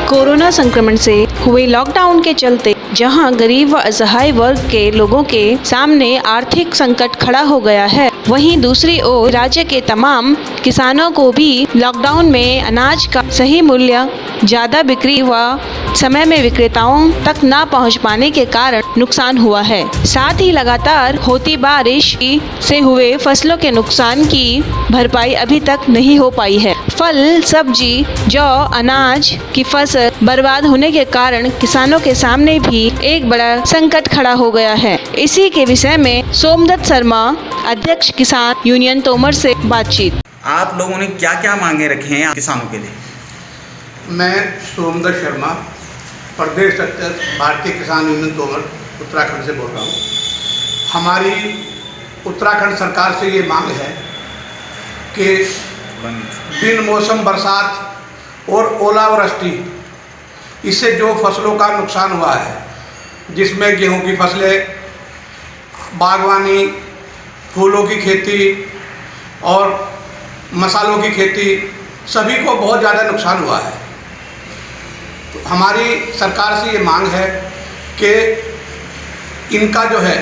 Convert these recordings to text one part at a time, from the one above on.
Corona संक्रमण से हुए लॉकडाउन के चलते जहां गरीब व असहाय वर्ग के लोगों के सामने आर्थिक संकट खड़ा हो गया है, वहीं दूसरी ओर राज्य के तमाम किसानों को भी लॉकडाउन में अनाज का सही मूल्य, ज्यादा बिक्री व समय में विक्रेताओं तक न पहुंच पाने के कारण नुकसान हुआ है। साथ ही लगातार होती बारिश से हुए फसलों के नुकसान की भरपाई अभी तक नहीं हो पाई है। फल, सब्जी, जौ, अनाज की फसल बर्बाद होने के कारण किसानों के सामने भी एक बड़ा संकट खड़ा हो गया है। इसी के विषय में सोमदत्त शर्मा, अध्यक्ष किसान यूनियन तोमर से बातचीत। आप लोगों ने क्या क्या मांगे रखे हैं किसानों के लिए? मैं सोमदत्त शर्मा, प्रदेश अध्यक्ष भारतीय किसान यूनियन तोमर उत्तराखंड से बोल रहा हूँ। हमारी उत्तराखंड सरकार से ये मांग है कि बिन मौसम बरसात और ओलावृष्टि, इससे जो फसलों का नुकसान हुआ है, जिसमें गेहूं की फसलें, बागवानी, फूलों की खेती और मसालों की खेती, सभी को बहुत ज़्यादा नुकसान हुआ है। तो हमारी सरकार से ये मांग है कि इनका जो है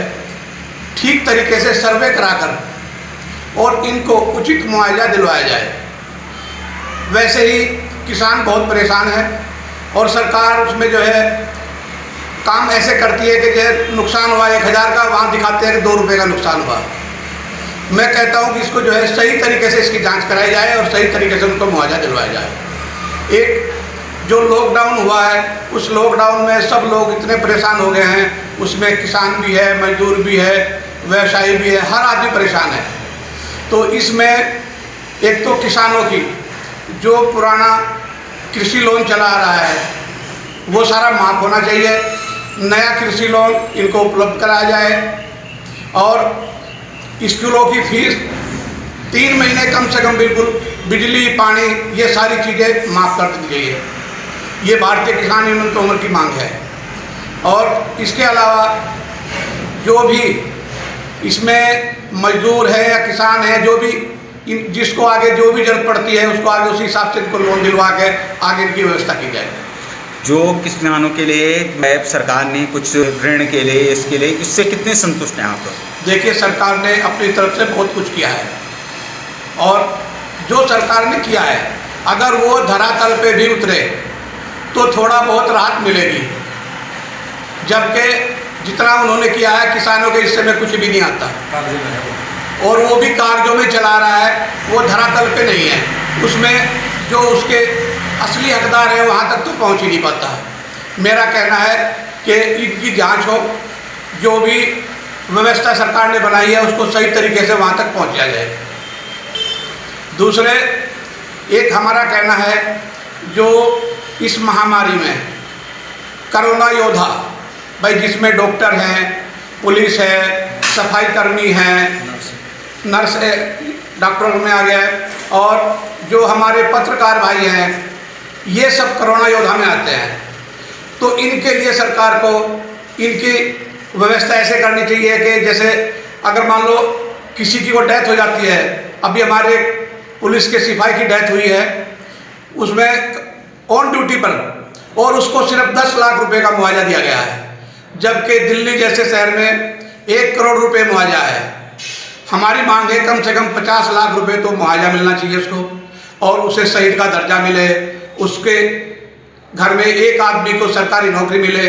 ठीक तरीके से सर्वे कराकर और इनको उचित मुआवजा दिलवाया जाए। वैसे ही किसान बहुत परेशान है और सरकार उसमें जो है काम ऐसे करती है कि जो नुकसान हुआ 1000 का, वहाँ दिखाते हैं कि 2 रुपये का नुकसान हुआ। मैं कहता हूँ कि इसको जो है सही तरीके से इसकी जांच कराई जाए और सही तरीके से उनको मुआवजा दिलवाया जाए। एक जो लॉकडाउन हुआ है, उस लॉकडाउन में सब लोग इतने परेशान हो गए हैं, उसमें किसान भी है, मजदूर भी है, व्यवसायी भी है, हर आदमी परेशान है। तो इसमें एक तो किसानों की जो पुराना कृषि लोन चला आ रहा है वो सारा माफ़ होना चाहिए, नया कृषि लोन इनको उपलब्ध कराया जाए और स्कूलों की फीस 3 महीने कम से कम बिल्कुल बिजली, पानी, ये सारी चीज़ें माफ़ कर दी गई है। ये भारतीय किसान यूनियन तोमर की मांग है। और इसके अलावा जो भी इसमें मजदूर है या किसान है, जो भी जिसको आगे जो भी जरूरत पड़ती है उसको आगे उसी हिसाब से इनको लोन दिलवा के आगे इनकी व्यवस्था की जाए। जो किसानों के लिए सरकार ने कुछ ऋण के लिए, इसके लिए, इससे कितने संतुष्ट हैं आप? देखिए, सरकार ने अपनी तरफ से बहुत कुछ किया है और जो सरकार ने किया है अगर वो धरातल पे भी उतरे तो थोड़ा बहुत राहत मिलेगी, जबकि जितना उन्होंने किया है किसानों के हिस्से में कुछ भी नहीं आता और वो भी कागजों में चला रहा है, वो धरातल पे नहीं है। उसमें जो उसके असली हकदार है वहाँ तक तो पहुँच ही नहीं पाता है। मेरा कहना है कि इनकी जांच हो, जो भी व्यवस्था सरकार ने बनाई है उसको सही तरीके से वहाँ तक पहुँचाया जाए। दूसरे, एक हमारा कहना है जो इस महामारी में कोरोना योद्धा, भाई जिसमें डॉक्टर हैं, पुलिस है, सफाई कर्मी हैं, नर्स है, डॉक्टरों में आ गया है, और जो हमारे पत्रकार भाई हैं, ये सब कोरोना योद्धा में आते हैं। तो इनके लिए सरकार को इनकी व्यवस्था ऐसे करनी चाहिए कि जैसे अगर मान लो किसी की को डेथ हो जाती है, अभी हमारे पुलिस के सिपाही की डेथ हुई है, उसमें ऑन ड्यूटी पर, और उसको सिर्फ 10 लाख रुपए का मुआवजा दिया गया है, जबकि दिल्ली जैसे शहर में 1 करोड़ रुपए मुआवजा है। हमारी मांग है कम से कम 50 लाख रुपए तो मुआवजा मिलना चाहिए उसको, और उसे शहीद का दर्जा मिले, उसके घर में एक आदमी को सरकारी नौकरी मिले।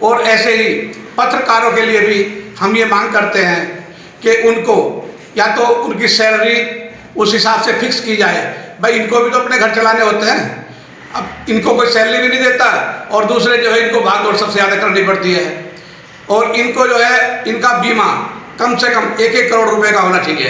और ऐसे ही पत्रकारों के लिए भी हम ये मांग करते हैं कि उनको या तो उनकी सैलरी उस हिसाब से फिक्स की जाए। भाई इनको भी तो अपने घर चलाने होते हैं, अब इनको कोई सैलरी भी नहीं देता और दूसरे जो है इनको भाग दौड़ सबसे ज़्यादा करनी पड़ती है। और इनको जो है इनका बीमा कम से कम 1-1 करोड़ रुपए का होना चाहिए।